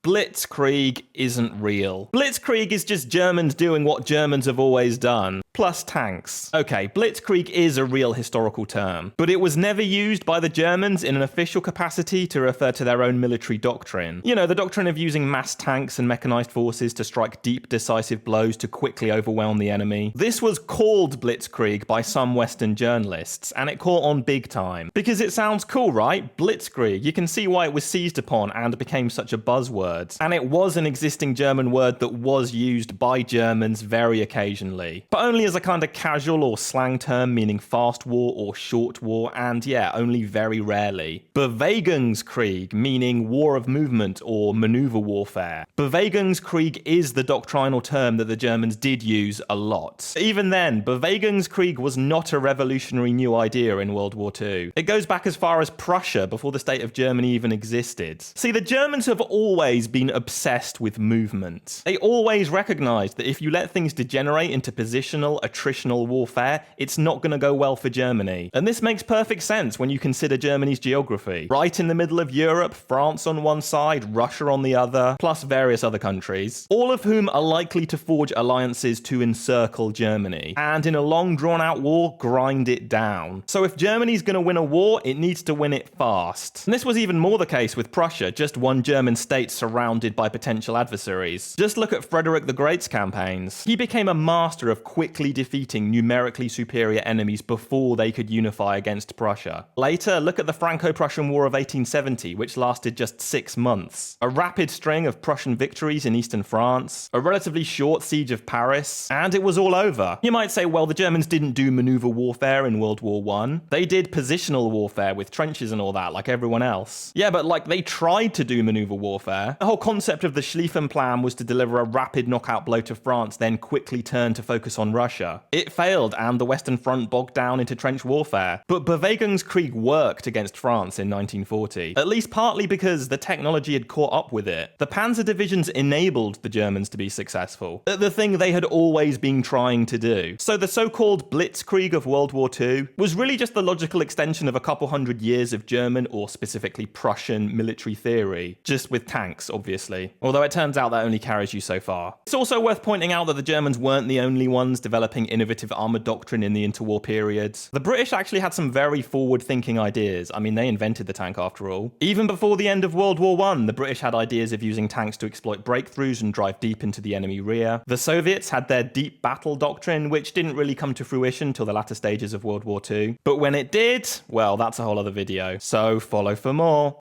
Blitzkrieg isn't real. Blitzkrieg is just Germans doing what Germans have always done. Plus tanks. Okay, Blitzkrieg is a real historical term, but it was never used by the Germans in an official capacity to refer to their own military doctrine. You know, the doctrine of using mass tanks and mechanized forces to strike deep, decisive blows to quickly overwhelm the enemy. This was called Blitzkrieg by some Western journalists, and it caught on big time. Because it sounds cool, right? Blitzkrieg. You can see why it was seized upon and became such a buzzword. And it was an existing German word that was used by Germans very occasionally, but only as a kind of casual or slang term meaning fast war or short war, and yeah, only very rarely. Bewegungskrieg, meaning war of movement or maneuver warfare. Bewegungskrieg is the doctrinal term that the Germans did use a lot. Even then, Bewegungskrieg was not a revolutionary new idea in World War II. It goes back as far as Prussia, before the state of Germany even existed. See, the Germans have always been obsessed with movement. They always recognized that if you let things degenerate into positional, attritional warfare, it's not going to go well for Germany. And this makes perfect sense when you consider Germany's geography. Right in the middle of Europe, France on one side, Russia on the other, plus various other countries, all of whom are likely to forge alliances to encircle Germany, and in a long drawn-out war, grind it down. So if Germany's going to win a war, it needs to win it fast. And this was even more the case with Prussia, just one German state surrounded by potential adversaries. Just look at Frederick the Great's campaigns. He became a master of quickly defeating numerically superior enemies before they could unify against Prussia. Later, look at the Franco-Prussian War of 1870, which lasted just 6 months. A rapid string of Prussian victories in eastern France, a relatively short siege of Paris, and it was all over. You might say, well, the Germans didn't do maneuver warfare in World War I. They did positional warfare with trenches and all that, like everyone else. Yeah, but like, they tried to do maneuver warfare. The whole concept of the Schlieffen Plan was to deliver a rapid knockout blow to France, then quickly turn to focus on Russia. It failed, and the Western Front bogged down into trench warfare. But Bewegungskrieg worked against France in 1940, at least partly because the technology had caught up with it. The Panzer divisions enabled the Germans to be successful at the thing they had always been trying to do. So the so-called Blitzkrieg of World War II was really just the logical extension of a couple hundred years of German, or specifically Prussian, military theory, just with tanks, obviously. Although it turns out that only carries you so far. It's also worth pointing out that the Germans weren't the only ones developing innovative armored doctrine in the interwar period. The British actually had some very forward-thinking ideas. I mean, they invented the tank after all. Even before the end of World War I, the British had ideas of using tanks to exploit breakthroughs and drive deep into the enemy rear. The Soviets had their deep battle doctrine, which didn't really come to fruition till the latter stages of World War II. But when it did, well, that's a whole other video. So follow for more.